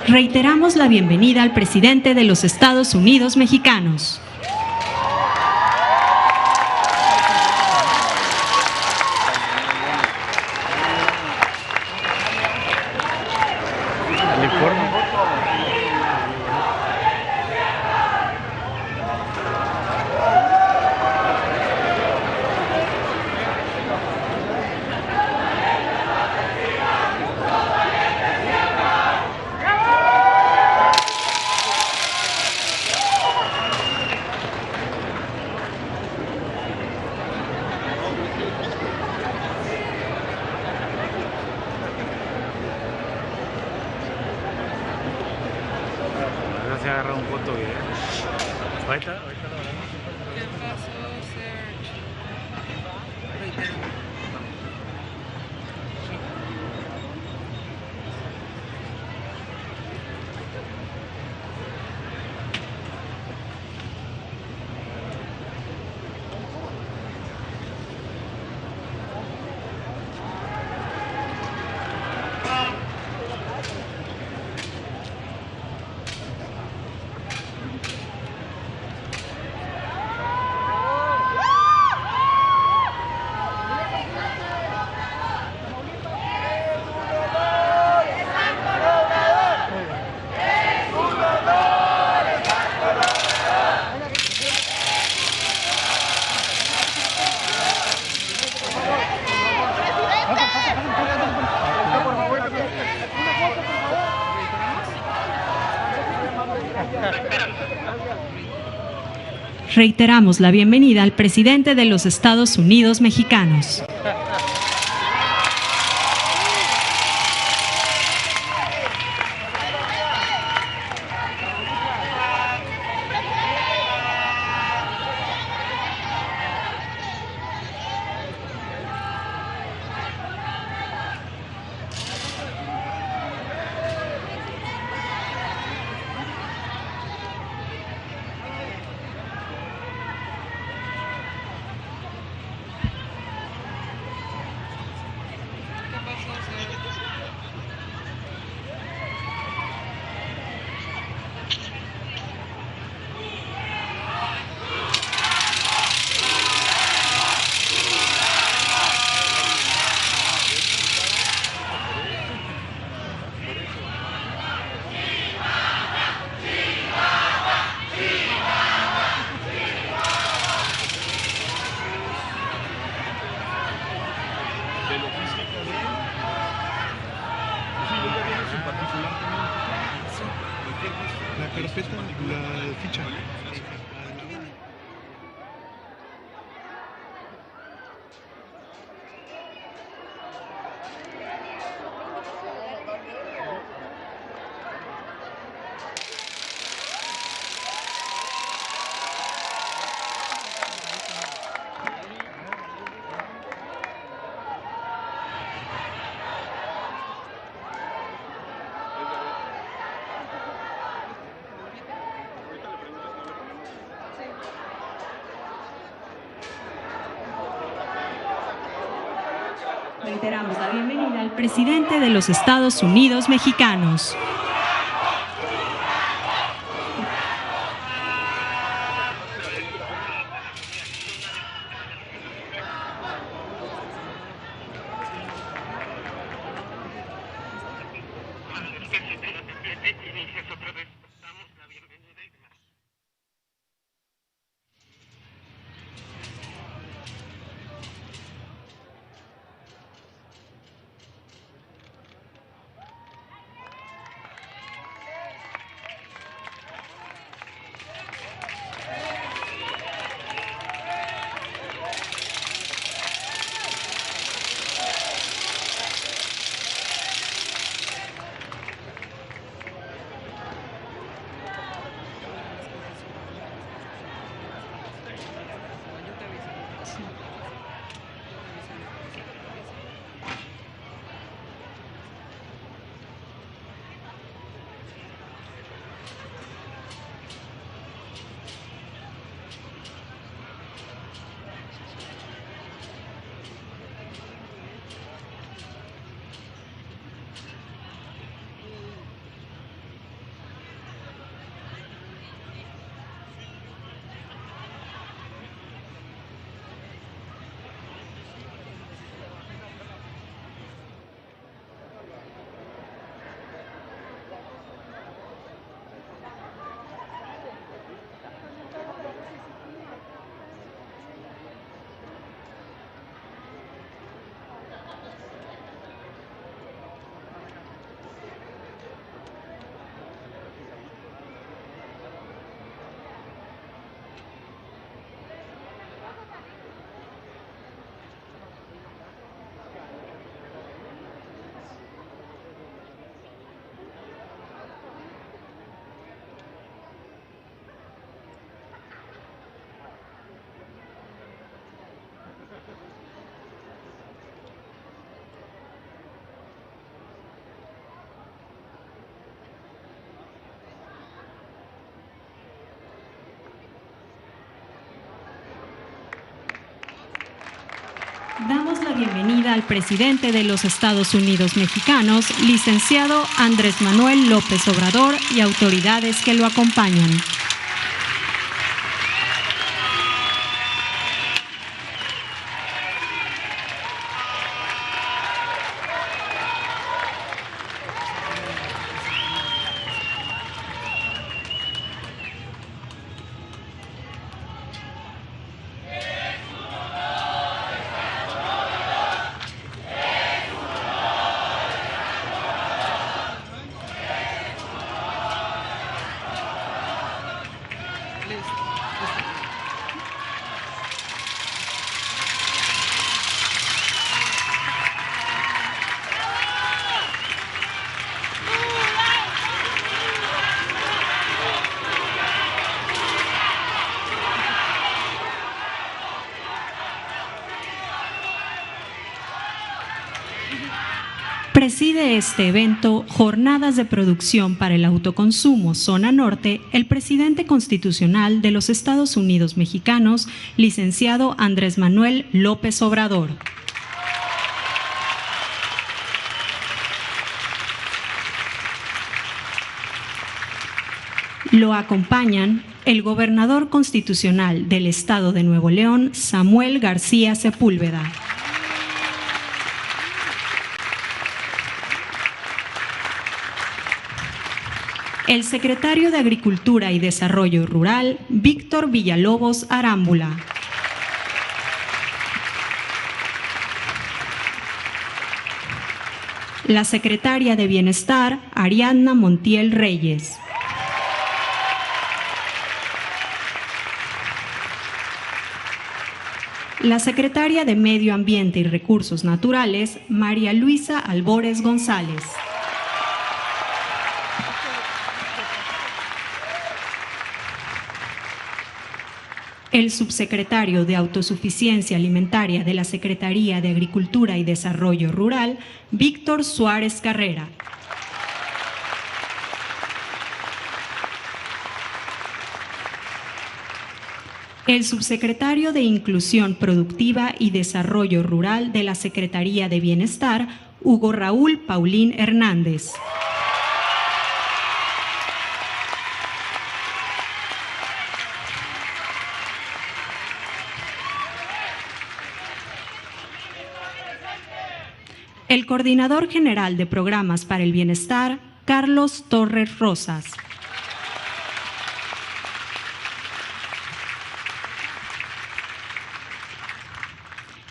Reiteramos la bienvenida al presidente de los Estados Unidos mexicanos. Se agarra un foto bien. Ahorita lo veremos. ¿Qué pasó, Serge? Reiteramos la bienvenida al presidente de los Estados Unidos mexicanos. ¿Qué pasó, Serge? De logística de él. Sí, yo ya viene su particular también. Sí. La carpeta, la ficha. Reiteramos la bienvenida al presidente de los Estados Unidos mexicanos. Damos la bienvenida al presidente de los Estados Unidos Mexicanos, licenciado Andrés Manuel López Obrador, y autoridades que lo acompañan. Preside este evento, Jornadas de Producción para el Autoconsumo Zona Norte, el presidente constitucional de los Estados Unidos Mexicanos, licenciado Andrés Manuel López Obrador. Lo acompañan el gobernador constitucional del Estado de Nuevo León, Samuel García Sepúlveda. El secretario de Agricultura y Desarrollo Rural, Víctor Villalobos Arámbula. La secretaria de Bienestar, Ariadna Montiel Reyes. La secretaria de Medio Ambiente y Recursos Naturales, María Luisa Albores González. El subsecretario de Autosuficiencia Alimentaria de la Secretaría de Agricultura y Desarrollo Rural, Víctor Suárez Carrera. El subsecretario de Inclusión Productiva y Desarrollo Rural de la Secretaría de Bienestar, Hugo Raúl Paulín Hernández. El coordinador general de Programas para el Bienestar, Carlos Torres Rosas.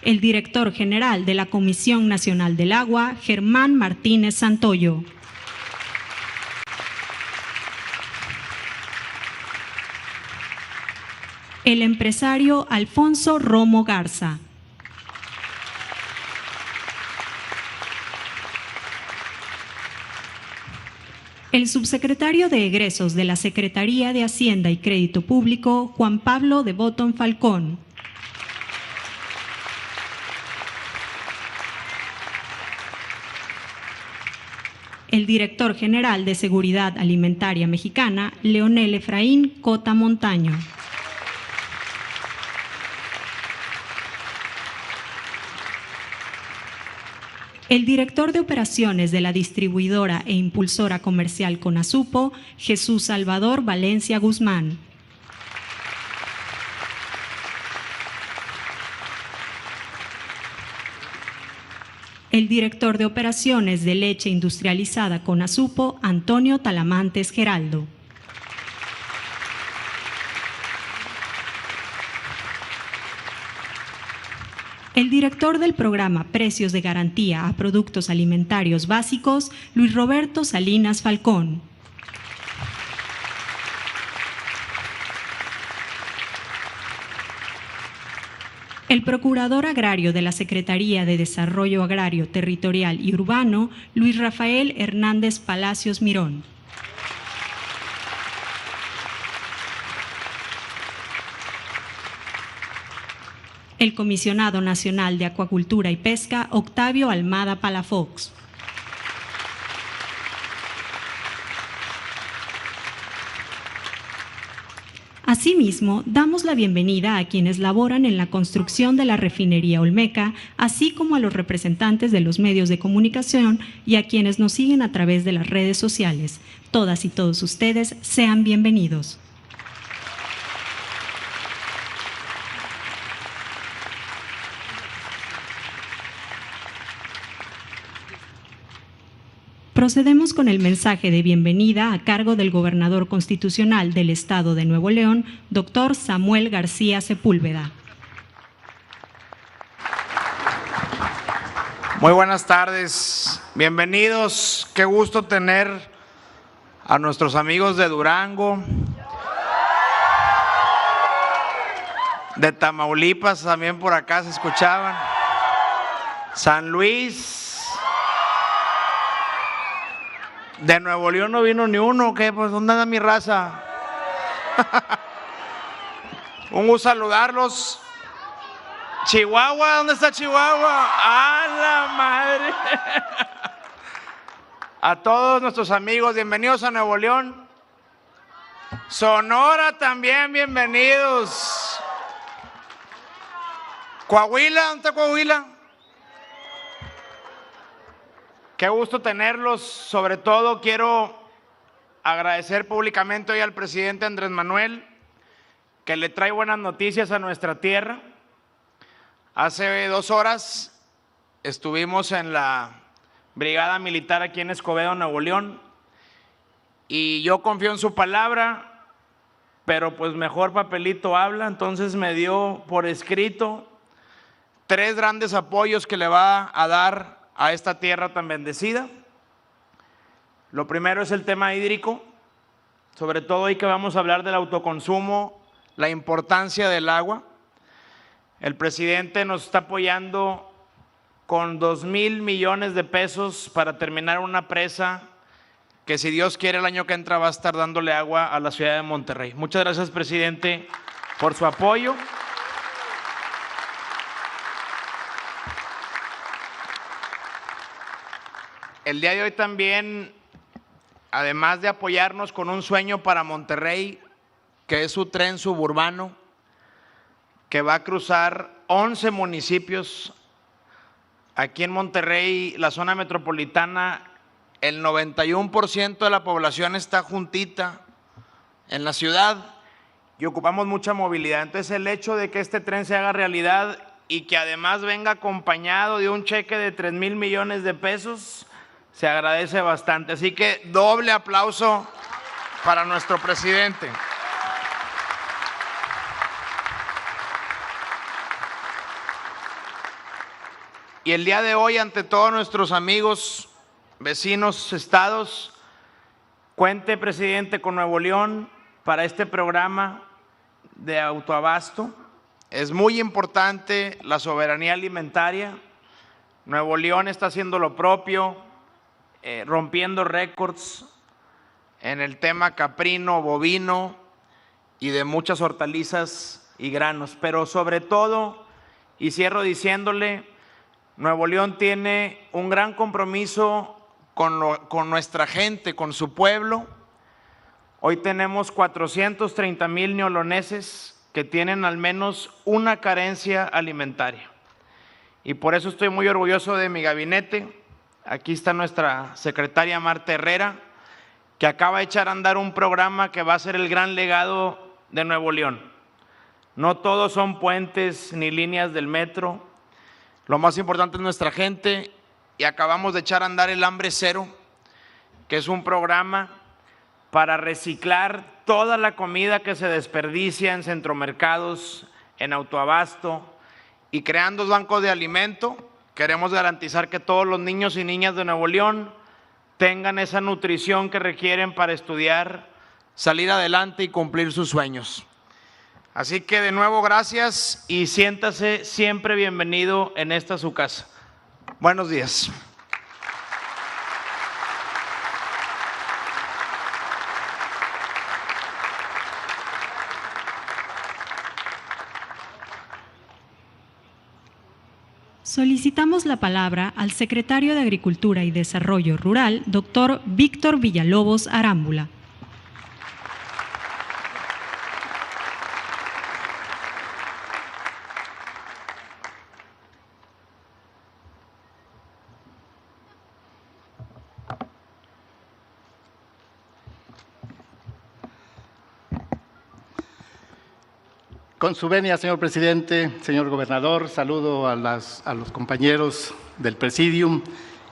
El director general de la Comisión Nacional del Agua, Germán Martínez Santoyo. El empresario Alfonso Romo Garza. El subsecretario de Egresos de la Secretaría de Hacienda y Crédito Público, Juan Pablo de Botton Falcón. El director general de Seguridad Alimentaria Mexicana, Leonel Efraín Cota Montaño. El director de Operaciones de la distribuidora e impulsora comercial Conasupo, Jesús Salvador Valencia Guzmán. El director de Operaciones de Leche Industrializada Conasupo, Antonio Talamantes Geraldo. El director del programa Precios de Garantía a Productos Alimentarios Básicos, Luis Roberto Salinas Falcón. El procurador agrario de la Secretaría de Desarrollo Agrario Territorial y Urbano, Luis Rafael Hernández Palacios Mirón. El comisionado nacional de Acuacultura y Pesca, Octavio Almada Palafox. Asimismo, damos la bienvenida a quienes laboran en la construcción de la refinería Olmeca, así como a los representantes de los medios de comunicación y a quienes nos siguen a través de las redes sociales. Todas y todos ustedes sean bienvenidos. Procedemos con el mensaje de bienvenida a cargo del gobernador constitucional del Estado de Nuevo León, doctor Samuel García Sepúlveda. Muy buenas tardes, bienvenidos, qué gusto tener a nuestros amigos de Durango, de Tamaulipas, también por acá se escuchaban, San Luis. De Nuevo León no vino ni uno, ¿qué? Pues ¿dónde anda mi raza? Un gusto saludarlos. Chihuahua, ¿dónde está Chihuahua? ¡A la madre! A todos nuestros amigos, bienvenidos a Nuevo León. Sonora también, bienvenidos. Coahuila, ¿dónde está Coahuila? Qué gusto tenerlos. Sobre todo quiero agradecer públicamente hoy al presidente Andrés Manuel, que le trae buenas noticias a nuestra tierra. Hace 2 horas estuvimos en la brigada militar aquí en Escobedo, Nuevo León, y yo confío en su palabra, pero pues mejor papelito habla. Entonces me dio por escrito 3 grandes apoyos que le va a dar a esta tierra tan bendecida. Lo primero es el tema hídrico, sobre todo hoy que vamos a hablar del autoconsumo, la importancia del agua. El presidente nos está apoyando con 2,000 millones de pesos para terminar una presa que, si Dios quiere, el año que entra va a estar dándole agua a la ciudad de Monterrey. Muchas gracias, presidente, por su apoyo. El día de hoy también, además de apoyarnos con un sueño para Monterrey, que es su tren suburbano, que va a cruzar 11 municipios. Aquí en Monterrey, la zona metropolitana, el 91% de la población está juntita en la ciudad y ocupamos mucha movilidad. Entonces, el hecho de que este tren se haga realidad y que además venga acompañado de un cheque de 3,000 millones de pesos, se agradece bastante. Así que doble aplauso para nuestro presidente. Y el día de hoy, ante todos nuestros amigos, vecinos, estados, cuente, presidente, con Nuevo León para este programa de autoabasto. Es muy importante la soberanía alimentaria. Nuevo León está haciendo lo propio, rompiendo récords en el tema caprino, bovino y de muchas hortalizas y granos. Pero sobre todo, y cierro diciéndole, Nuevo León tiene un gran compromiso con nuestra gente, con su pueblo. Hoy tenemos 430,000 neoloneses que tienen al menos una carencia alimentaria. Y por eso estoy muy orgulloso de mi gabinete. Aquí está nuestra secretaria Marta Herrera, que acaba de echar a andar un programa que va a ser el gran legado de Nuevo León. No todos son puentes ni líneas del metro. Lo más importante es nuestra gente, y acabamos de echar a andar el Hambre Cero, que es un programa para reciclar toda la comida que se desperdicia en centromercados, en autoabasto, y creando bancos de alimento. Queremos garantizar que todos los niños y niñas de Nuevo León tengan esa nutrición que requieren para estudiar, salir adelante y cumplir sus sueños. Así que de nuevo gracias y siéntase siempre bienvenido en esta su casa. Buenos días. Solicitamos la palabra al secretario de Agricultura y Desarrollo Rural, doctor Víctor Villalobos Arámbula. Con su venia, señor presidente, señor gobernador, saludo a los compañeros del Presidium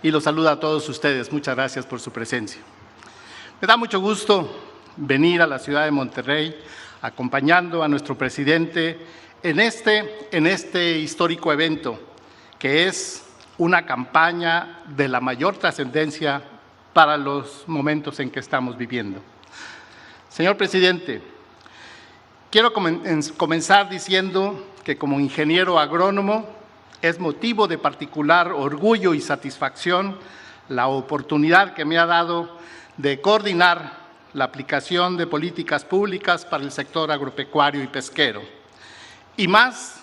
y los saludo a todos ustedes. Muchas gracias por su presencia. Me da mucho gusto venir a la ciudad de Monterrey acompañando a nuestro presidente en este histórico evento, que es una campaña de la mayor trascendencia para los momentos en que estamos viviendo. Señor presidente, quiero comenzar diciendo que como ingeniero agrónomo es motivo de particular orgullo y satisfacción la oportunidad que me ha dado de coordinar la aplicación de políticas públicas para el sector agropecuario y pesquero. Y más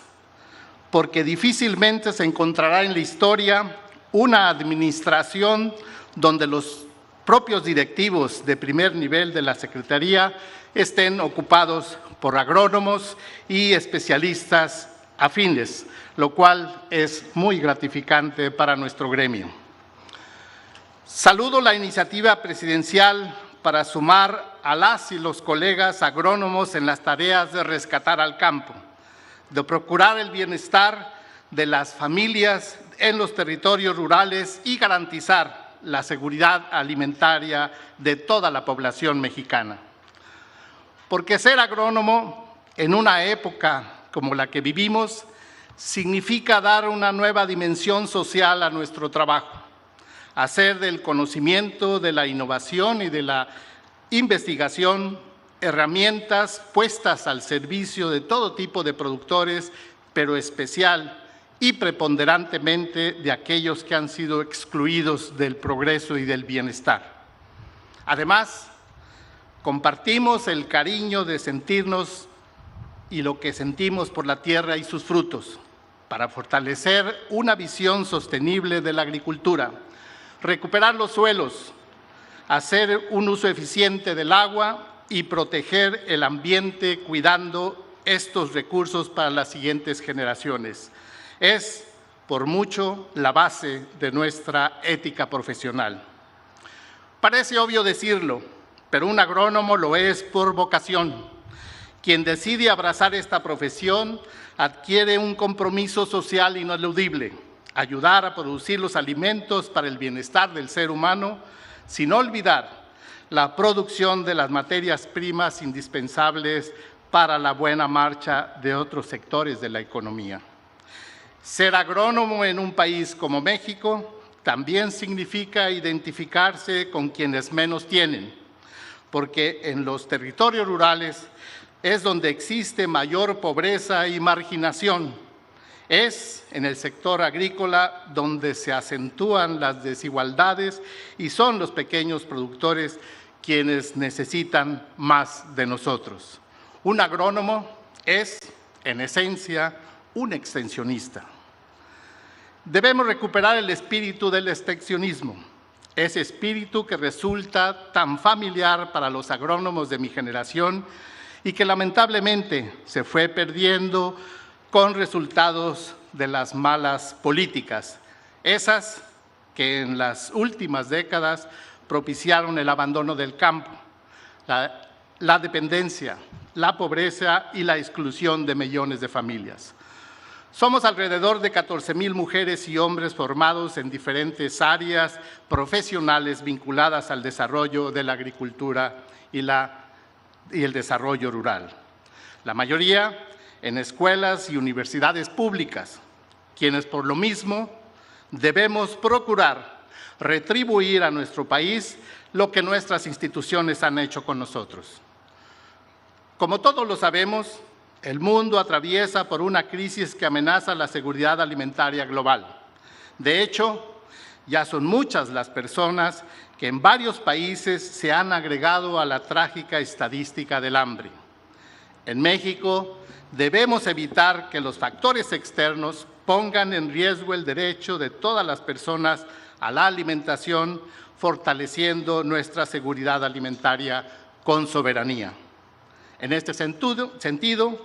porque difícilmente se encontrará en la historia una administración donde los propios directivos de primer nivel de la Secretaría estén ocupados por agrónomos y especialistas afines, lo cual es muy gratificante para nuestro gremio. Saludo la iniciativa presidencial para sumar a las y los colegas agrónomos en las tareas de rescatar al campo, de procurar el bienestar de las familias en los territorios rurales y garantizar la seguridad alimentaria de toda la población mexicana. Porque ser agrónomo en una época como la que vivimos significa dar una nueva dimensión social a nuestro trabajo, hacer del conocimiento, de la innovación y de la investigación herramientas puestas al servicio de todo tipo de productores, pero especial y preponderantemente de aquellos que han sido excluidos del progreso y del bienestar. Además, compartimos el cariño de sentirnos y lo que sentimos por la tierra y sus frutos, para fortalecer una visión sostenible de la agricultura, recuperar los suelos, hacer un uso eficiente del agua y proteger el ambiente cuidando estos recursos para las siguientes generaciones. Es, por mucho, la base de nuestra ética profesional. Parece obvio decirlo, pero un agrónomo lo es por vocación. Quien decide abrazar esta profesión adquiere un compromiso social ineludible, ayudar a producir los alimentos para el bienestar del ser humano, sin olvidar la producción de las materias primas indispensables para la buena marcha de otros sectores de la economía. Ser agrónomo en un país como México también significa identificarse con quienes menos tienen, porque en los territorios rurales es donde existe mayor pobreza y marginación. Es en el sector agrícola donde se acentúan las desigualdades y son los pequeños productores quienes necesitan más de nosotros. Un agrónomo es, en esencia, un extensionista. Debemos recuperar el espíritu del extensionismo, ese espíritu que resulta tan familiar para los agrónomos de mi generación y que lamentablemente se fue perdiendo con resultados de las malas políticas, esas que en las últimas décadas propiciaron el abandono del campo, la dependencia, la pobreza y la exclusión de millones de familias. Somos alrededor de 14,000 mujeres y hombres formados en diferentes áreas profesionales vinculadas al desarrollo de la agricultura y el desarrollo rural. La mayoría en escuelas y universidades públicas, quienes por lo mismo debemos procurar retribuir a nuestro país lo que nuestras instituciones han hecho con nosotros. Como todos lo sabemos, el mundo atraviesa por una crisis que amenaza la seguridad alimentaria global. De hecho, ya son muchas las personas que en varios países se han agregado a la trágica estadística del hambre. En México, debemos evitar que los factores externos pongan en riesgo el derecho de todas las personas a la alimentación, fortaleciendo nuestra seguridad alimentaria con soberanía. En este sentido,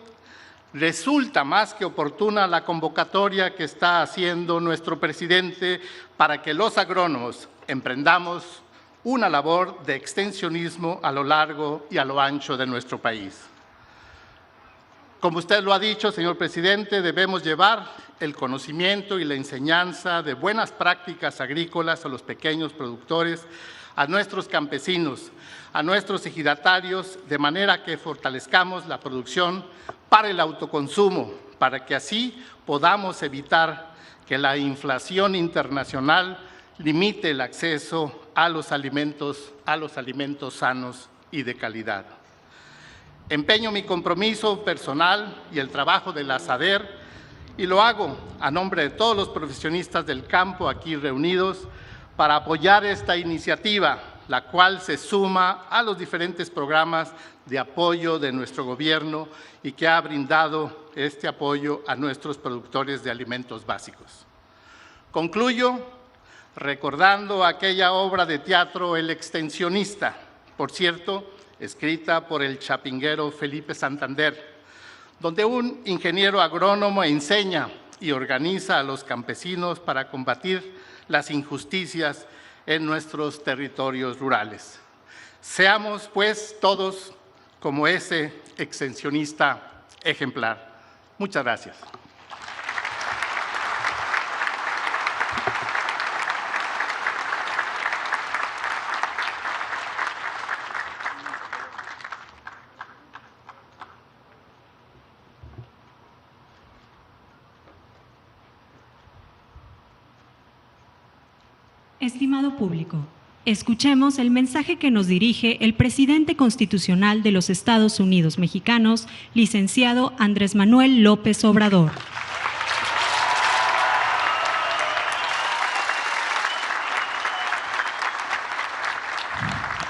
resulta más que oportuna la convocatoria que está haciendo nuestro presidente para que los agrónomos emprendamos una labor de extensionismo a lo largo y a lo ancho de nuestro país. Como usted lo ha dicho, señor presidente, debemos llevar el conocimiento y la enseñanza de buenas prácticas agrícolas a los pequeños productores, a nuestros campesinos, a nuestros ejidatarios, de manera que fortalezcamos la producción para el autoconsumo, para que así podamos evitar que la inflación internacional limite el acceso a los alimentos sanos y de calidad. Empeño mi compromiso personal y el trabajo de la SADER, y lo hago a nombre de todos los profesionistas del campo aquí reunidos para apoyar esta iniciativa, la cual se suma a los diferentes programas de apoyo de nuestro gobierno y que ha brindado este apoyo a nuestros productores de alimentos básicos. Concluyo recordando aquella obra de teatro El extensionista, por cierto, escrita por el chapinguero Felipe Santander, donde un ingeniero agrónomo enseña y organiza a los campesinos para combatir las injusticias en nuestros territorios rurales. Seamos, pues, todos como ese extensionista ejemplar. Muchas gracias. Estimado público, escuchemos el mensaje que nos dirige el presidente constitucional de los Estados Unidos mexicanos, licenciado Andrés Manuel López Obrador.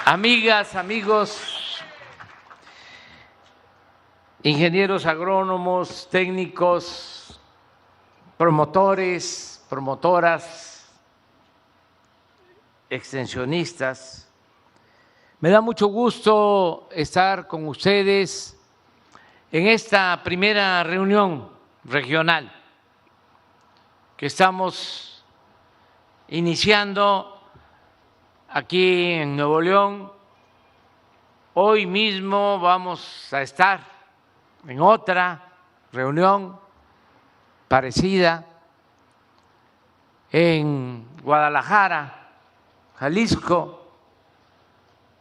Amigas, amigos, ingenieros agrónomos, técnicos, promotores, promotoras, extensionistas, me da mucho gusto estar con ustedes en esta primera reunión regional que estamos iniciando aquí en Nuevo León. Hoy mismo vamos a estar en otra reunión parecida en Guadalajara, Jalisco.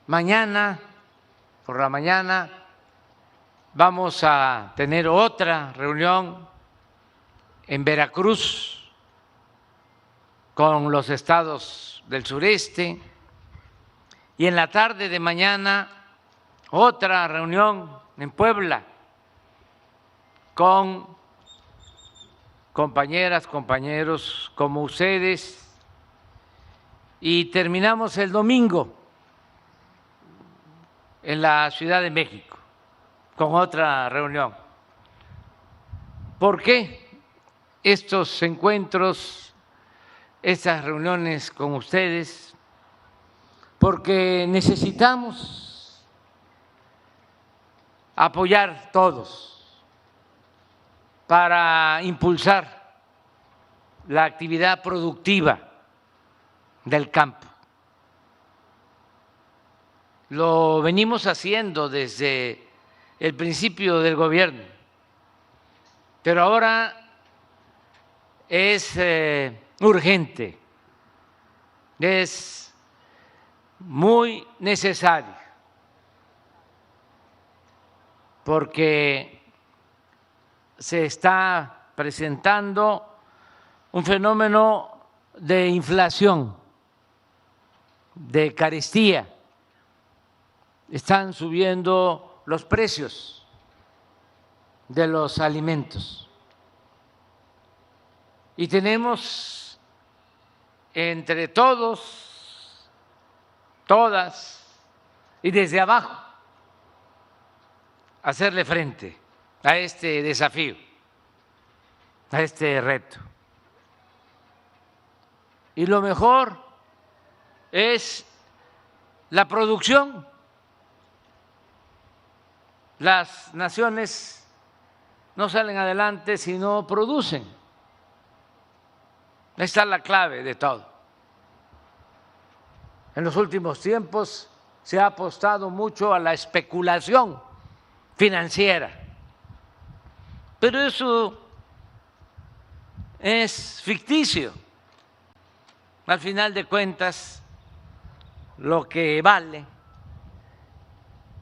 Mañana, por la mañana, vamos a tener otra reunión en Veracruz con los estados del sureste, y en la tarde de mañana otra reunión en Puebla con compañeras, compañeros como ustedes. Y terminamos el domingo en la Ciudad de México con otra reunión. ¿Por qué estos encuentros, estas reuniones con ustedes? Porque necesitamos apoyar todos para impulsar la actividad productiva del campo. Lo venimos haciendo desde el principio del gobierno, pero ahora es urgente, es muy necesario, porque se está presentando un fenómeno de inflación, de carestía. Están subiendo los precios de los alimentos y tenemos entre todos, todas y desde abajo hacerle frente a este desafío, a este reto. Y lo mejor es la producción. Las naciones no salen adelante si no producen. Esta es la clave de todo. En los últimos tiempos se ha apostado mucho a la especulación financiera Pero eso es ficticio. Al final de cuentas, lo que vale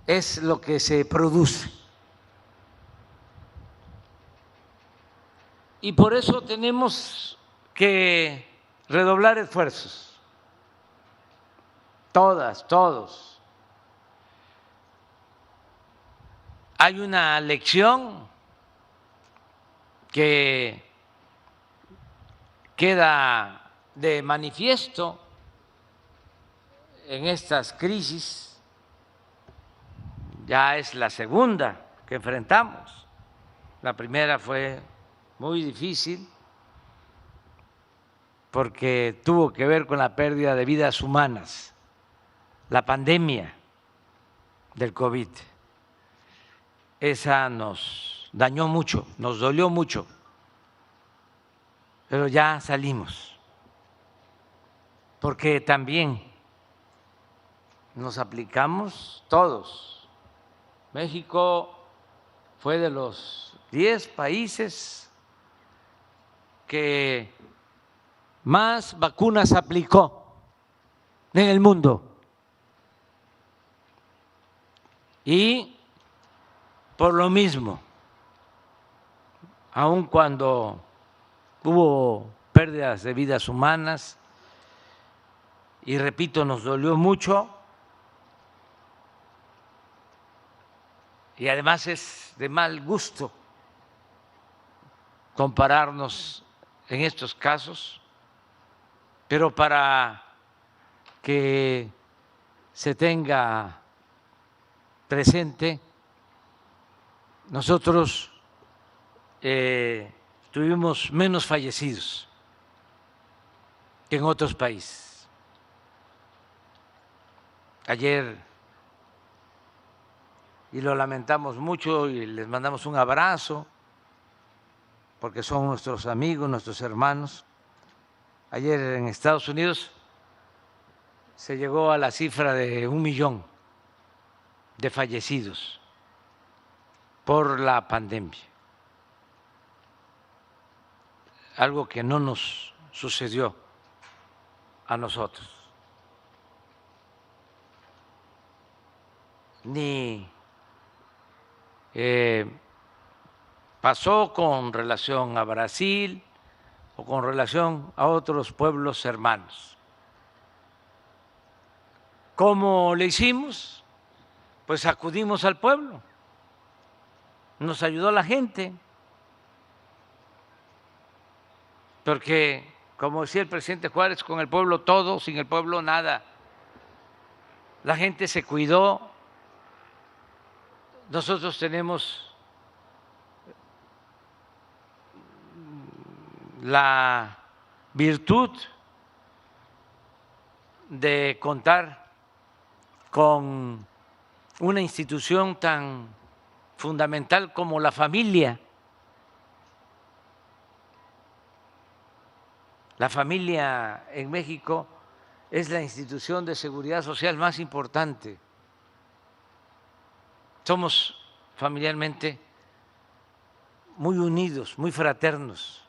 es lo que se produce. Y por eso tenemos que redoblar esfuerzos, todas, todos. Hay una lección que queda de manifiesto en estas crisis, ya es la segunda que enfrentamos. La primera fue muy difícil porque tuvo que ver con la pérdida de vidas humanas, la pandemia del COVID. Esa nos dañó mucho, nos dolió mucho, pero ya salimos, porque también nos aplicamos todos. México fue de los 10 países que más vacunas aplicó en el mundo. Y por lo mismo, aun cuando hubo pérdidas de vidas humanas, y repito, nos dolió mucho, y además es de mal gusto compararnos en estos casos, pero para que se tenga presente, nosotros tuvimos menos fallecidos que en otros países. Ayer, y lo lamentamos mucho y les mandamos un abrazo, porque son nuestros amigos, nuestros hermanos. Ayer en Estados Unidos se llegó a la cifra de 1 millón de fallecidos por la pandemia, algo que no nos sucedió a nosotros, ni pasó con relación a Brasil o con relación a otros pueblos hermanos. ¿Cómo le hicimos? Pues acudimos al pueblo, nos ayudó la gente, porque, como decía el presidente Juárez, con el pueblo todo, sin el pueblo nada. La gente se cuidó. Nosotros tenemos la virtud de contar con una institución tan fundamental como la familia. La familia en México es la institución de seguridad social más importante. Somos familiarmente muy unidos, muy fraternos.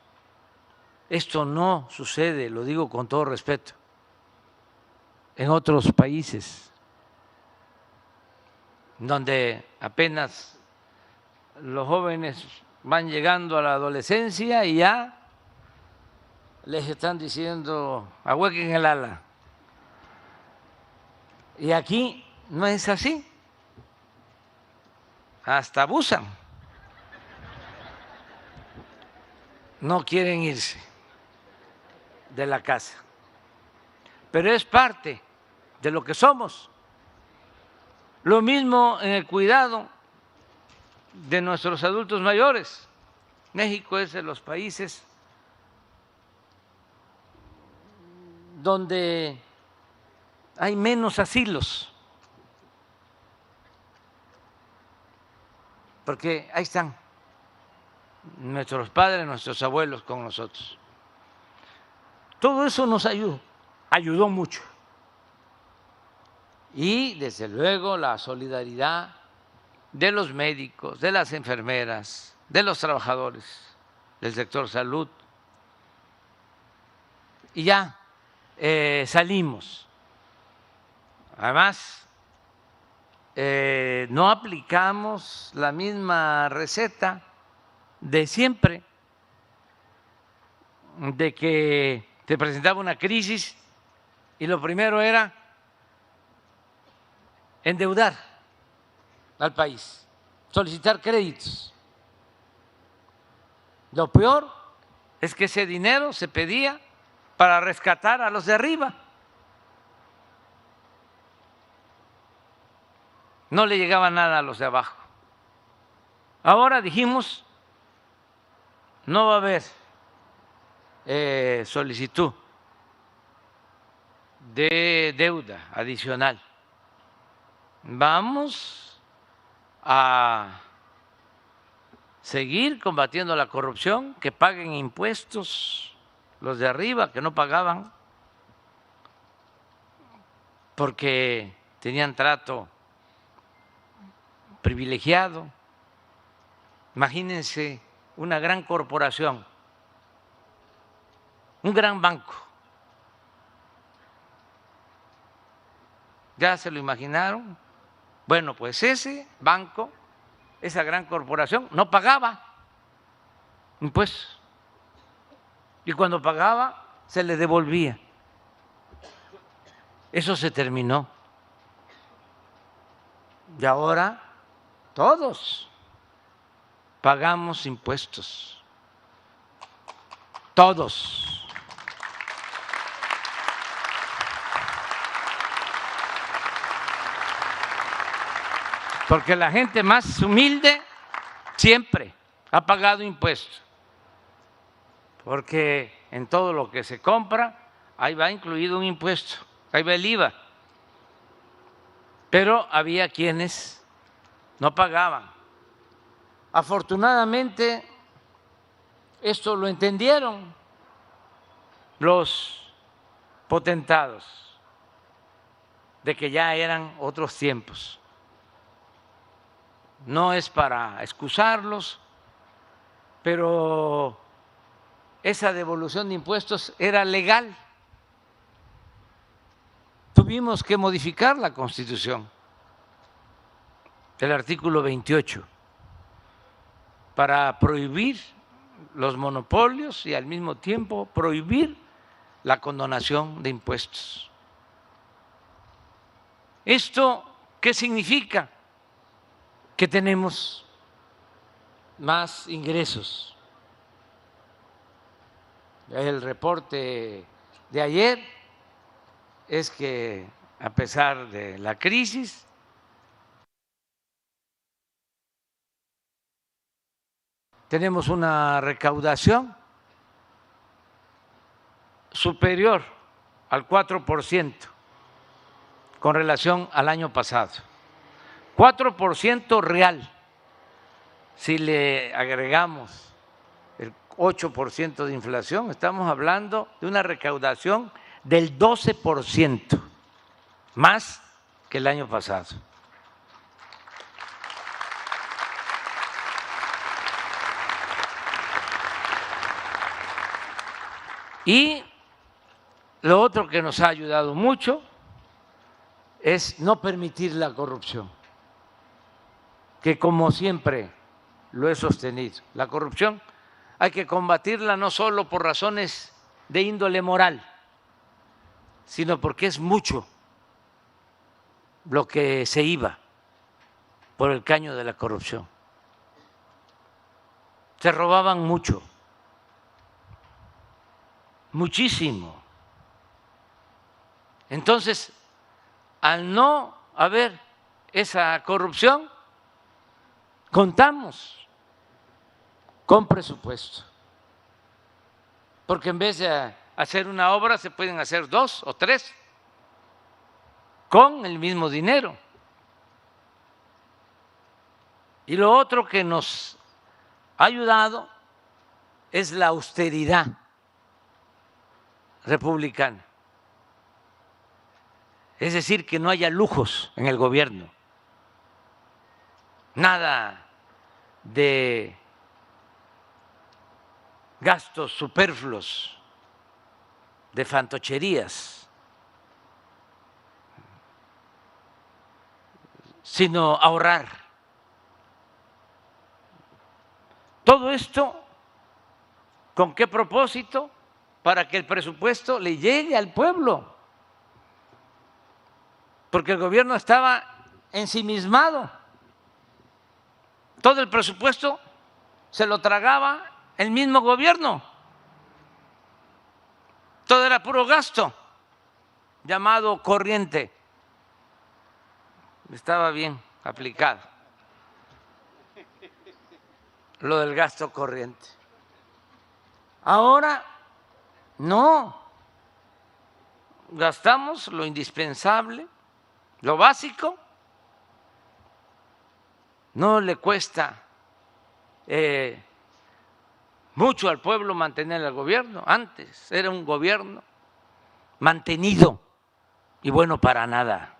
Esto no sucede, lo digo con todo respeto, en otros países donde apenas los jóvenes van llegando a la adolescencia y ya les están diciendo ahuequen el ala. Y aquí no es así, hasta abusan, no quieren irse de la casa, pero es parte de lo que somos. Lo mismo en el cuidado de nuestros adultos mayores. México es de los países donde hay menos asilos, porque ahí están nuestros padres, nuestros abuelos con nosotros. Todo eso nos ayudó mucho. Y desde luego la solidaridad de los médicos, de las enfermeras, de los trabajadores del sector salud. Y ya salimos. Además, no aplicamos la misma receta de siempre, de que se presentaba una crisis y lo primero era endeudar al país, solicitar créditos. Lo peor es que ese dinero se pedía para rescatar a los de arriba. No le llegaba nada a los de abajo. Ahora dijimos, no va a haber solicitud de deuda adicional. Vamos a seguir combatiendo la corrupción, que paguen impuestos los de arriba que no pagaban porque tenían trato privilegiado. Imagínense una gran corporación, un gran banco. ¿Ya se lo imaginaron? Bueno, pues ese banco, esa gran corporación, no pagaba impuestos. Y cuando pagaba, se le devolvía. Eso se terminó. Y ahora todos pagamos impuestos. Todos. Porque la gente más humilde siempre ha pagado impuestos. Porque en todo lo que se compra, ahí va incluido un impuesto, ahí va el IVA. Pero había quienes no pagaban. Afortunadamente, esto lo entendieron los potentados, de que ya eran otros tiempos. No es para excusarlos, pero esa devolución de impuestos era legal. Tuvimos que modificar la Constitución, el artículo 28, para prohibir los monopolios y al mismo tiempo prohibir la condonación de impuestos. ¿Esto qué significa? Que tenemos más ingresos. El reporte de ayer es que a pesar de la crisis, tenemos una recaudación superior al 4% con relación al año pasado. 4% real. Si le agregamos el 8% de inflación, estamos hablando de una recaudación del 12%, más que el año pasado. Y lo otro que nos ha ayudado mucho es no permitir la corrupción, que como siempre lo he sostenido, la corrupción hay que combatirla no solo por razones de índole moral, sino porque es mucho lo que se iba por el caño de la corrupción. Se robaban mucho, muchísimo. Entonces, al no haber esa corrupción, contamos con presupuesto, porque en vez de hacer una obra se pueden hacer 2 o 3 con el mismo dinero. Y lo otro que nos ha ayudado es la austeridad republicana, es decir, que no haya lujos en el gobierno, nada de gastos superfluos, de fantocherías, sino ahorrar. Todo esto, ¿con qué propósito? Para que el presupuesto le llegue al pueblo, porque el gobierno estaba ensimismado. Todo el presupuesto se lo tragaba el mismo gobierno. Todo era puro gasto, llamado corriente. Estaba bien aplicado lo del gasto corriente. Ahora no, gastamos lo indispensable, lo básico. No le cuesta mucho al pueblo mantener al gobierno. Antes era un gobierno mantenido y bueno para nada.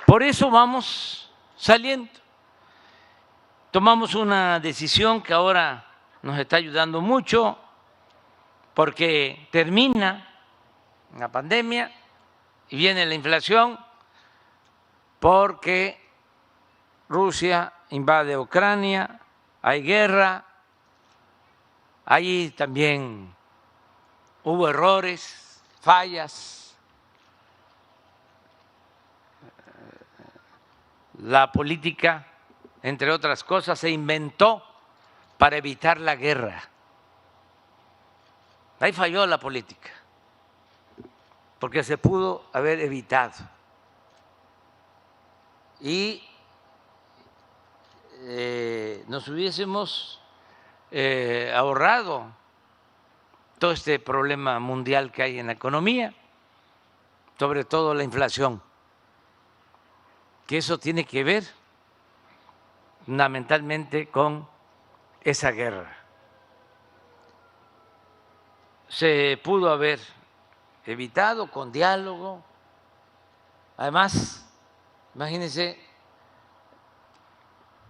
Por eso vamos saliendo. Tomamos una decisión que ahora nos está ayudando mucho, porque termina la pandemia y viene la inflación, porque Rusia invade Ucrania, hay guerra, ahí también hubo errores, fallas. La política, entre otras cosas, se inventó para evitar la guerra. Ahí falló la política, porque se pudo haber evitado. Y nos hubiésemos ahorrado todo este problema mundial que hay en la economía, sobre todo la inflación, que eso tiene que ver fundamentalmente con esa guerra. Se pudo haber evitado con diálogo. Además, imagínense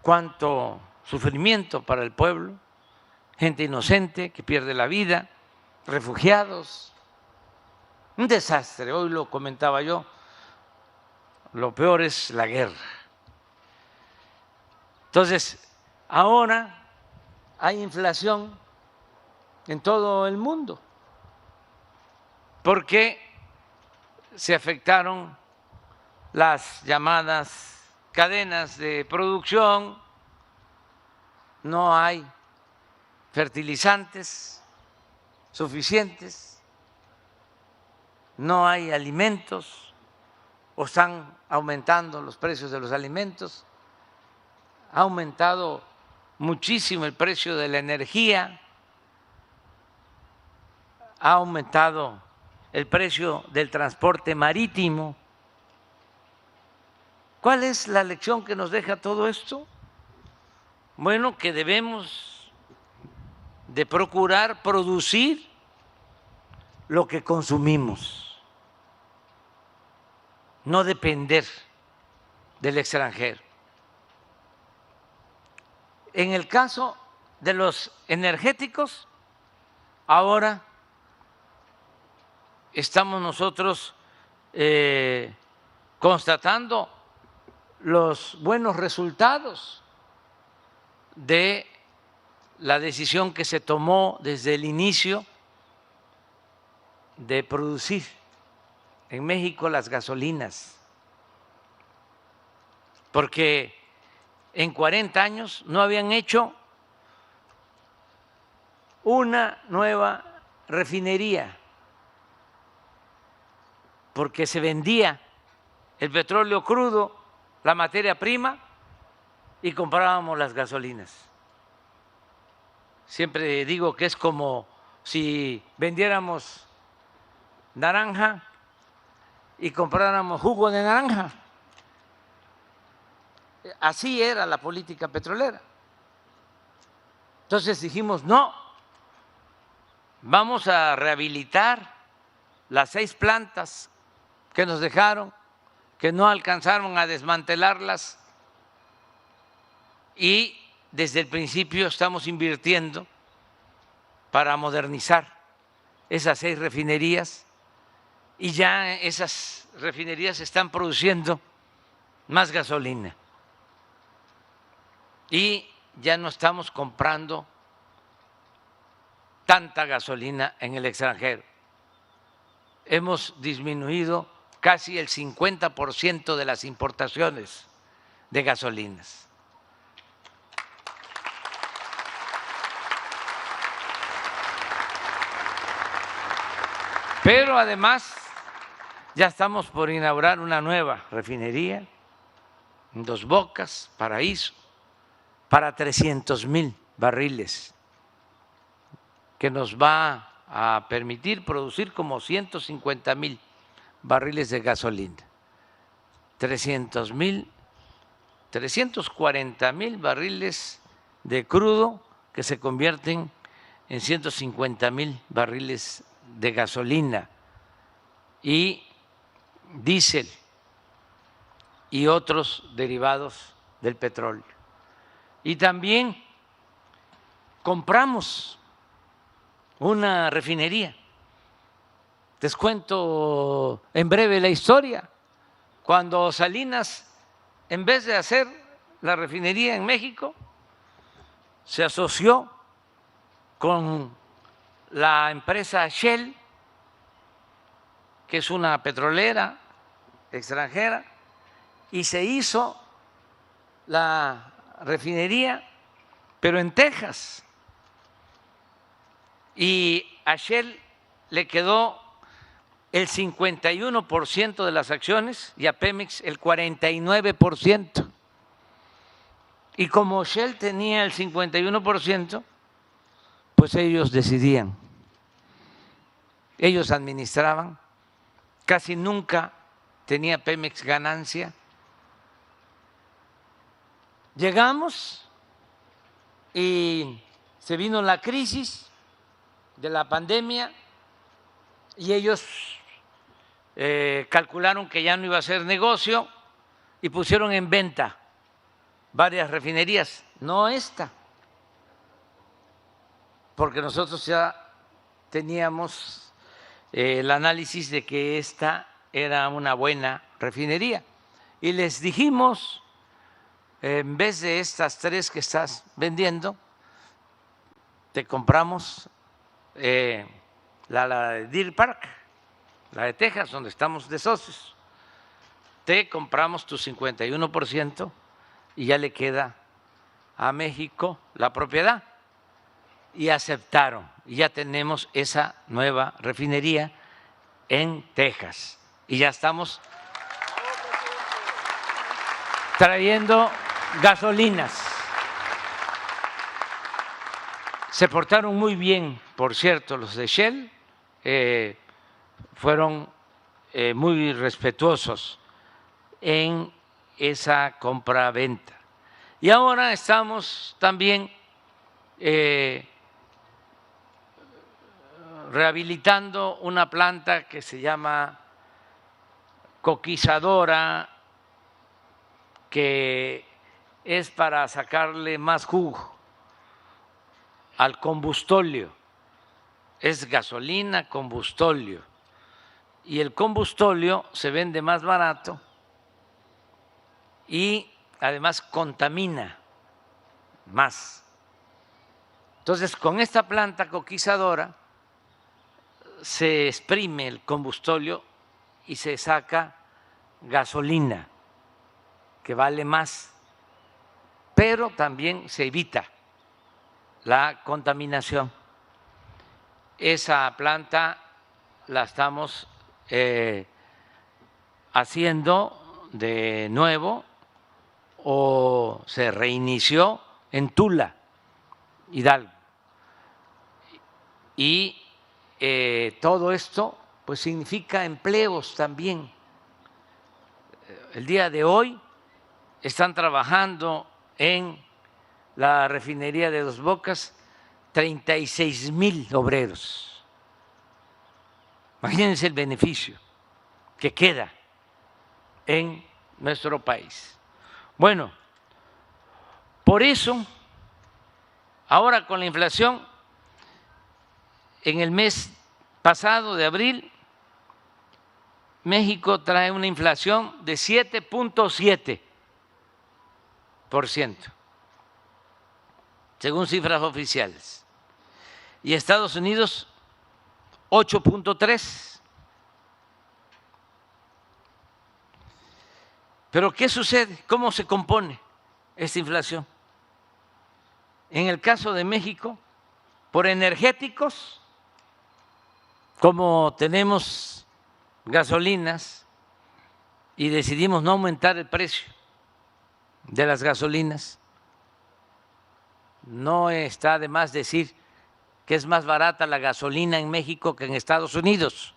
cuánto sufrimiento para el pueblo, gente inocente que pierde la vida, refugiados, un desastre. Hoy lo comentaba yo, lo peor es la guerra. Entonces, ahora hay inflación en todo el mundo, porque se afectaron las llamadas cadenas de producción, no hay fertilizantes suficientes, no hay alimentos, o están aumentando los precios de los alimentos, ha aumentado muchísimo el precio de la energía, ha aumentado el precio del transporte marítimo. ¿Cuál es la lección que nos deja todo esto? Bueno, que debemos de procurar producir lo que consumimos, no depender del extranjero. En el caso de los energéticos, ahora estamos nosotros constatando los buenos resultados de la decisión que se tomó desde el inicio de producir en México las gasolinas, porque en 40 años no habían hecho una nueva refinería, porque se vendía el petróleo crudo, la materia prima, y comprábamos las gasolinas. Siempre digo que es como si vendiéramos naranja y compráramos jugo de naranja. Así era la política petrolera. Entonces dijimos, no, vamos a rehabilitar las 6 plantas que nos dejaron, que no alcanzaron a desmantelarlas, y desde el principio estamos invirtiendo para modernizar esas 6 refinerías, y ya esas refinerías están produciendo más gasolina y ya no estamos comprando tanta gasolina en el extranjero. Hemos disminuido casi el 50% de las importaciones de gasolinas. Pero además ya estamos por inaugurar una nueva refinería en Dos Bocas, Paraíso, para 300,000 barriles, que nos va a permitir producir como 150,000 barriles de gasolina, 340,000 barriles de crudo que se convierten en 150,000 barriles de gasolina y diésel y otros derivados del petróleo. Y también compramos una refinería. Les cuento en breve la historia. Cuando Salinas, en vez de hacer la refinería en México, se asoció con la empresa Shell, que es una petrolera extranjera, y se hizo la refinería, pero en Texas. Y a Shell le quedó el 51% de las acciones y a Pemex el 49%. Y como Shell tenía el 51%, pues ellos decidían, ellos administraban, casi nunca tenía Pemex ganancia. Llegamos y se vino la crisis de la pandemia y ellos calcularon que ya no iba a ser negocio y pusieron en venta varias refinerías, no esta, porque nosotros ya teníamos el análisis de que esta era una buena refinería y les dijimos, en vez de estas 3 que estás vendiendo, te compramos la de Deer Park, la de Texas, donde estamos de socios. Te compramos tu 51% y ya le queda a México la propiedad. Y aceptaron, y ya tenemos esa nueva refinería en Texas. Y ya estamos trayendo gasolinas. Se portaron muy bien, por cierto, los de Shell, fueron muy respetuosos en esa compra-venta. Y ahora estamos también rehabilitando una planta que se llama coquizadora, que es para sacarle más jugo al combustóleo. Es gasolina, combustóleo. Y el combustóleo se vende más barato y además contamina más. Entonces, con esta planta coquizadora se exprime el combustóleo y se saca gasolina, que vale más, pero también se evita la contaminación. Esa planta la estamos haciendo de nuevo o se reinició en Tula, Hidalgo. Y todo esto pues significa empleos también. El día de hoy están trabajando en la refinería de Dos Bocas 36,000 obreros. Imagínense el beneficio que queda en nuestro país. Bueno, por eso, ahora con la inflación, en el mes pasado de abril, México trae una inflación de 7.7%, según cifras oficiales, y Estados Unidos 8.3%. Pero ¿qué sucede? ¿Cómo se compone esta inflación? En el caso de México, por energéticos, como tenemos gasolinas y decidimos no aumentar el precio de las gasolinas, no está de más decir que es más barata la gasolina en México que en Estados Unidos,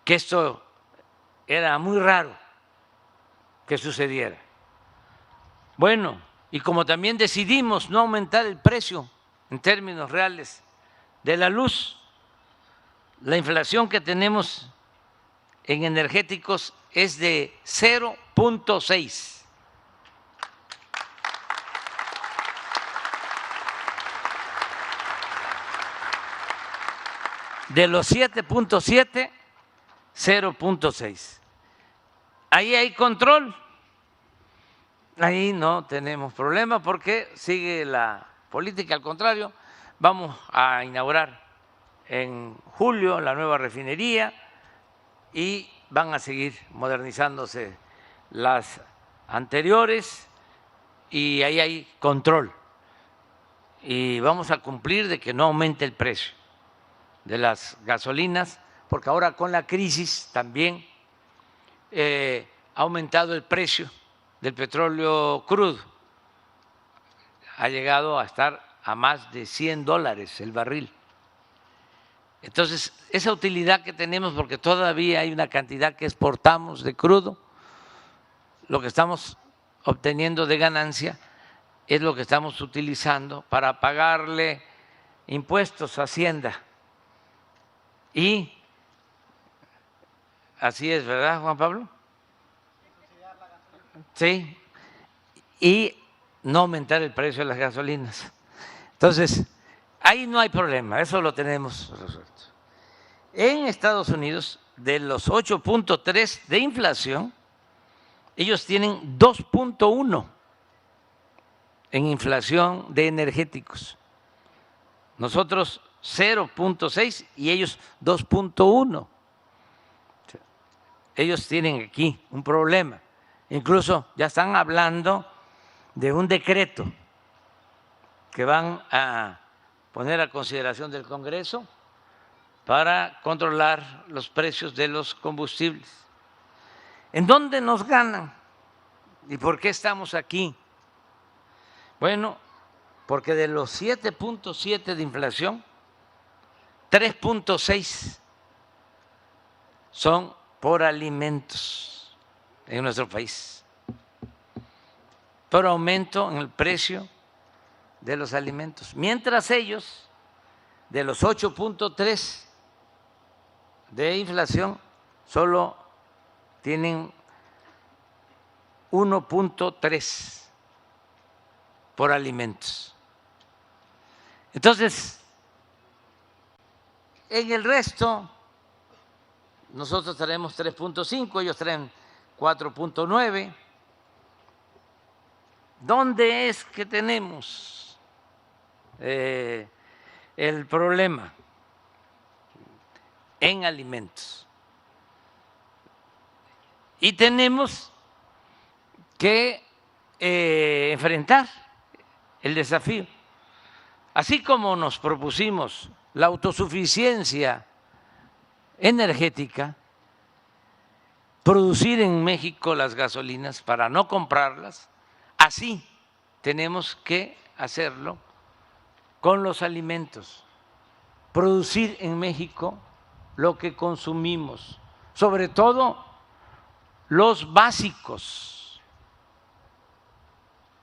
que esto era muy raro que sucediera. Bueno, y como también decidimos no aumentar el precio en términos reales de la luz, la inflación que tenemos en energéticos es de 0.6%. De los 7.7, 0.6. Ahí hay control. Ahí no tenemos problema porque sigue la política. Al contrario, vamos a inaugurar en julio la nueva refinería y van a seguir modernizándose las anteriores y ahí hay control. Y vamos a cumplir de que no aumente el precio de las gasolinas, porque ahora con la crisis también ha aumentado el precio del petróleo crudo. Ha llegado a estar a más de $100 el barril. Entonces, esa utilidad que tenemos, porque todavía hay una cantidad que exportamos de crudo, lo que estamos obteniendo de ganancia es lo que estamos utilizando para pagarle impuestos a Hacienda. Y así es, ¿verdad, Juan Pablo? Sí, y no aumentar el precio de las gasolinas. Entonces, ahí no hay problema, eso lo tenemos resuelto. En Estados Unidos, de los 8.3 de inflación, ellos tienen 2.1 en inflación de energéticos. Nosotros 0.6 y ellos 2.1. Ellos tienen aquí un problema. Incluso ya están hablando de un decreto que van a poner a consideración del Congreso para controlar los precios de los combustibles. ¿En dónde nos ganan? ¿Y por qué estamos aquí? Bueno, porque de los 7.7 de inflación, 3.6 son por alimentos en nuestro país, por aumento en el precio de los alimentos, mientras ellos, de los 8.3 de inflación, solo tienen 1.3 por alimentos. Entonces, en el resto, nosotros traemos 3.5, ellos traen 4.9. ¿Dónde es que tenemos el problema? En alimentos. Y tenemos que enfrentar el desafío. Así como nos propusimos la autosuficiencia energética, producir en México las gasolinas para no comprarlas, así tenemos que hacerlo con los alimentos, producir en México lo que consumimos, sobre todo los básicos,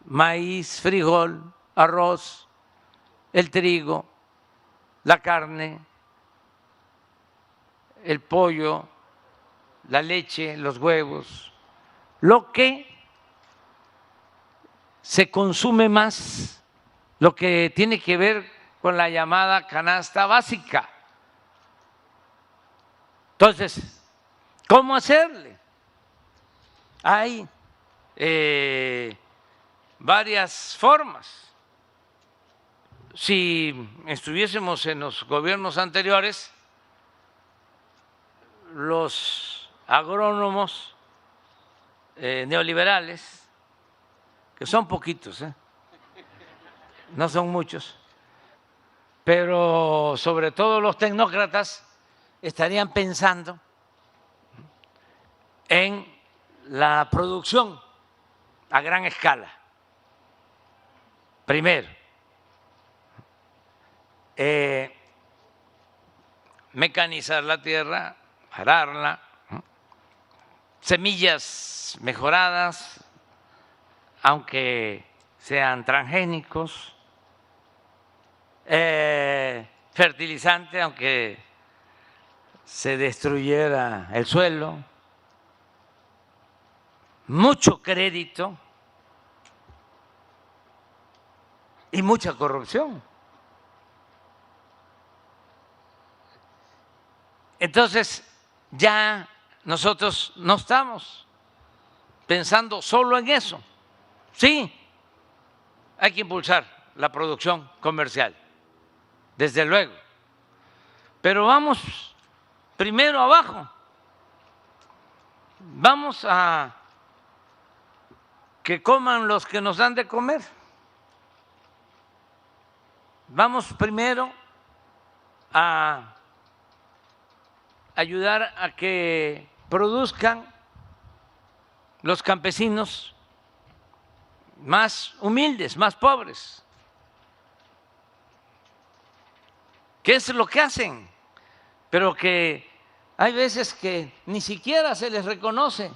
maíz, frijol, arroz, el trigo, la carne, el pollo, la leche, los huevos, lo que se consume más, lo que tiene que ver con la llamada canasta básica. Entonces, ¿cómo hacerle? Hay varias formas. Si estuviésemos en los gobiernos anteriores, los agrónomos neoliberales, que son poquitos, no son muchos, pero sobre todo los tecnócratas estarían pensando en la producción a gran escala. Primero, mecanizar la tierra, ararla, semillas mejoradas, aunque sean transgénicos, fertilizante, aunque se destruyera el suelo, mucho crédito y mucha corrupción. Entonces, ya nosotros no estamos pensando solo en eso. Sí, hay que impulsar la producción comercial, desde luego, pero vamos primero abajo, vamos a que coman los que nos dan de comer. Vamos primero a ayudar a que produzcan los campesinos más humildes, más pobres. ¿Qué es lo que hacen? Pero que hay veces que ni siquiera se les reconoce,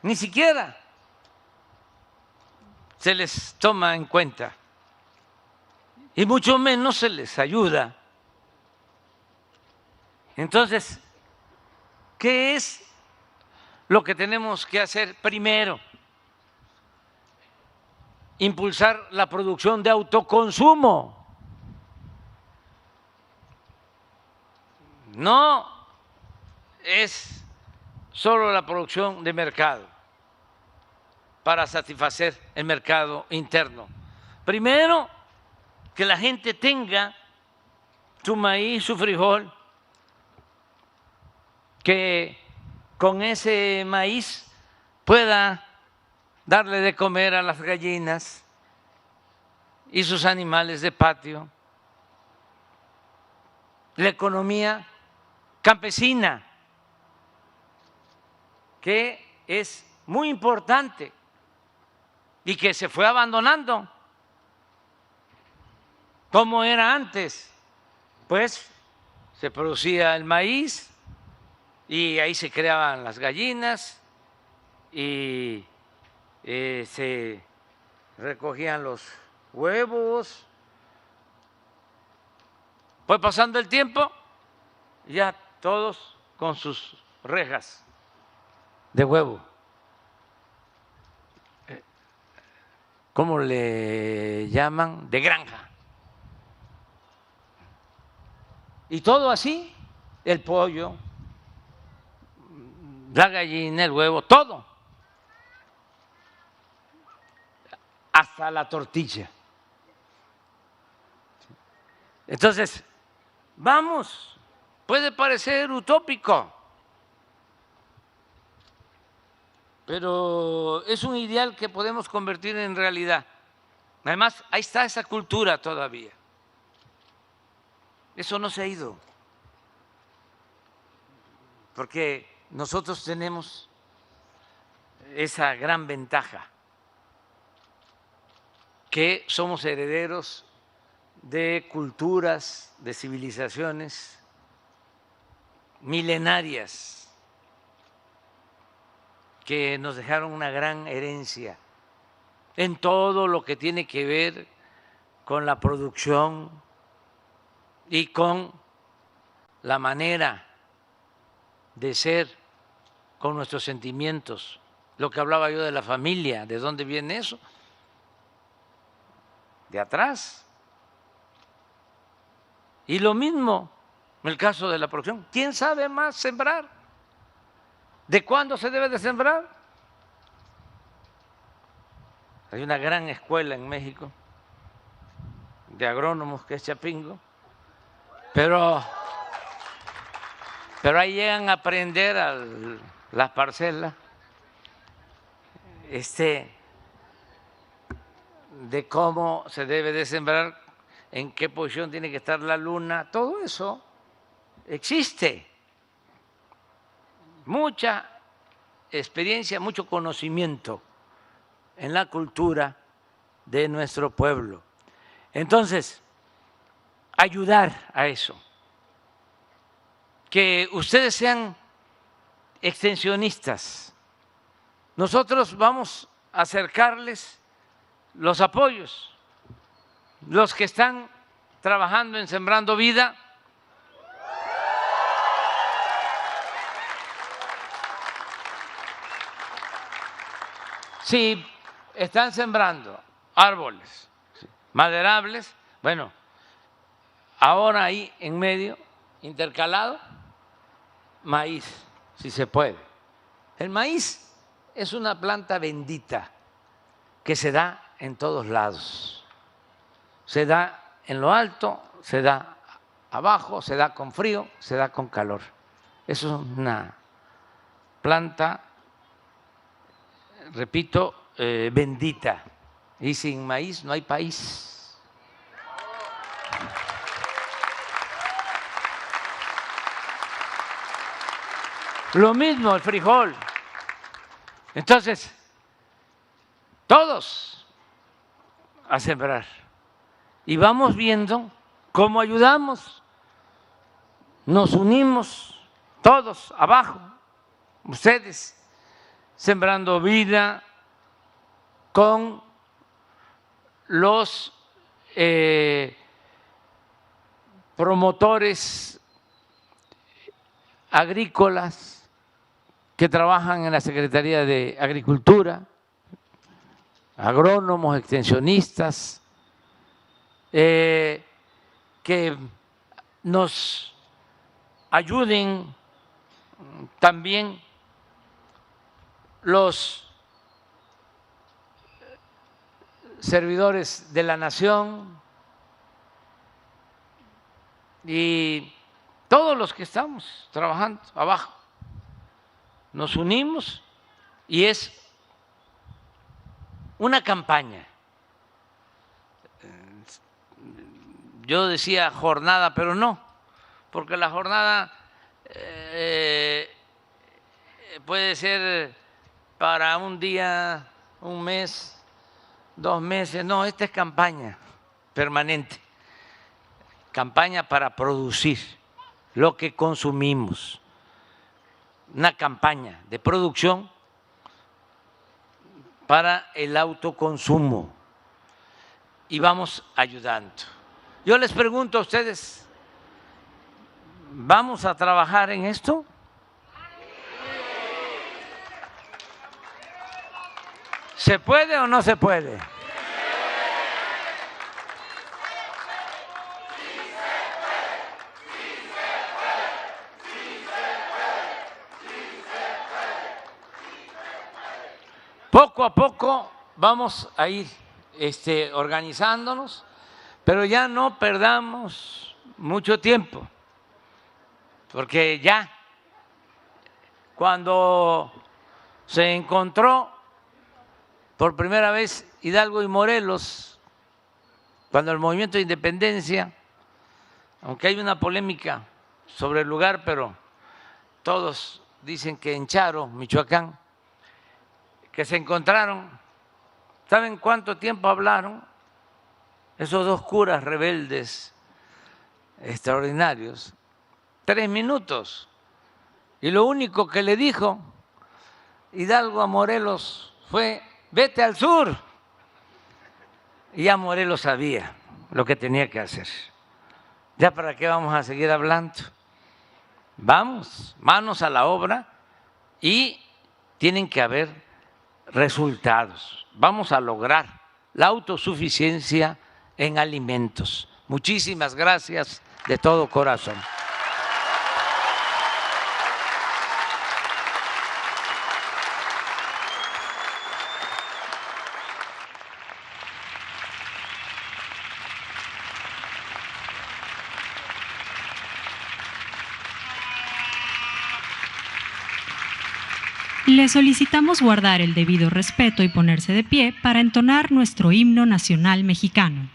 ni siquiera se les toma en cuenta y mucho menos se les ayuda. Entonces, ¿qué es lo que tenemos que hacer primero? Impulsar la producción de autoconsumo. No es solo la producción de mercado para satisfacer el mercado interno. Primero, que la gente tenga su maíz, su frijol, que con ese maíz pueda darle de comer a las gallinas y sus animales de patio. La economía campesina, que es muy importante y que se fue abandonando. ¿Cómo era antes? Pues se producía el maíz y ahí se creaban las gallinas y se recogían los huevos. Fue pasando el tiempo, ya todos con sus rejas de huevo. ¿Cómo le llaman? De granja. Y todo así, el pollo, la gallina, el huevo, todo. Hasta la tortilla. Entonces, vamos, puede parecer utópico, pero es un ideal que podemos convertir en realidad. Además, ahí está esa cultura todavía. Eso no se ha ido, porque nosotros tenemos esa gran ventaja, que somos herederos de culturas, de civilizaciones milenarias que nos dejaron una gran herencia en todo lo que tiene que ver con la producción y con la manera de ser con nuestros sentimientos. Lo que hablaba yo de la familia, ¿de dónde viene eso? De atrás. Y lo mismo en el caso de la producción. ¿Quién sabe más sembrar? ¿De cuándo se debe de sembrar? Hay una gran escuela en México de agrónomos que es Chapingo, pero ahí llegan a aprender a las parcelas de cómo se debe de sembrar, en qué posición tiene que estar la luna, todo eso existe. Mucha experiencia, mucho conocimiento en la cultura de nuestro pueblo. Entonces, ayudar a eso. Que ustedes sean extensionistas. Nosotros vamos a acercarles los apoyos, los que están trabajando en Sembrando Vida. Sí, están sembrando árboles maderables, bueno, ahora ahí en medio, intercalado, maíz, si se puede. El maíz es una planta bendita que se da en todos lados. Se da en lo alto, se da abajo, se da con frío, se da con calor. Es una planta, repito, bendita. Y sin maíz no hay país. Lo mismo el frijol. Entonces, todos a sembrar. Y vamos viendo cómo ayudamos. Nos unimos todos abajo, ustedes, Sembrando Vida, con los promotores agrícolas que trabajan en la Secretaría de Agricultura, agrónomos, extensionistas, que nos ayuden también los servidores de la nación y todos los que estamos trabajando abajo. Nos unimos y es una campaña. Yo decía jornada, pero no, porque la jornada puede ser para un día, un mes, 2 meses. No, esta es campaña permanente, campaña para producir lo que consumimos, una campaña de producción para el autoconsumo y vamos ayudando. Yo les pregunto a ustedes, ¿vamos a trabajar en esto? ¿Se puede o no se puede? Poco a poco vamos a ir organizándonos, pero ya no perdamos mucho tiempo, porque ya cuando se encontró por primera vez Hidalgo y Morelos, cuando el movimiento de independencia, aunque hay una polémica sobre el lugar, pero todos dicen que en Charo, Michoacán, que se encontraron, ¿saben cuánto tiempo hablaron? Esos 2 curas rebeldes extraordinarios, 3 minutos. Y lo único que le dijo Hidalgo a Morelos fue: vete al sur. Y ya Morelos sabía lo que tenía que hacer. ¿Ya para qué vamos a seguir hablando? Vamos, manos a la obra y tienen que haber resultados. Vamos a lograr la autosuficiencia en alimentos. Muchísimas gracias de todo corazón. Le solicitamos guardar el debido respeto y ponerse de pie para entonar nuestro himno nacional mexicano.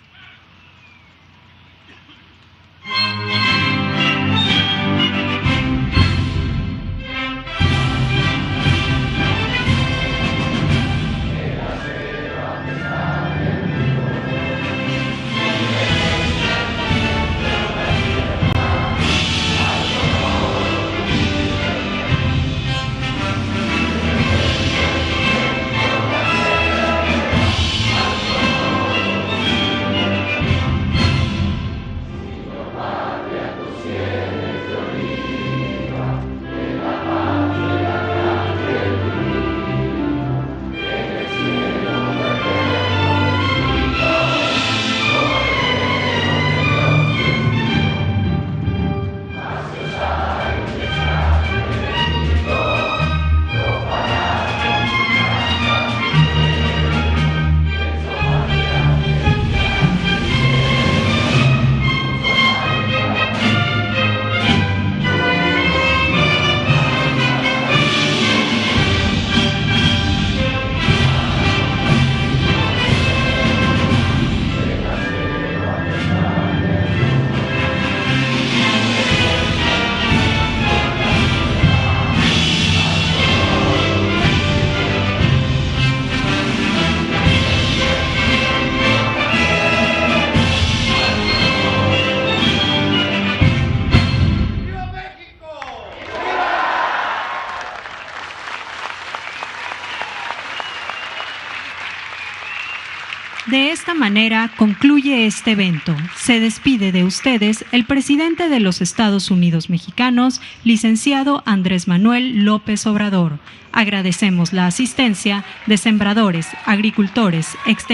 De esta manera concluye este evento. Se despide de ustedes el presidente de los Estados Unidos mexicanos, licenciado Andrés Manuel López Obrador. Agradecemos la asistencia de sembradores, agricultores, extensores,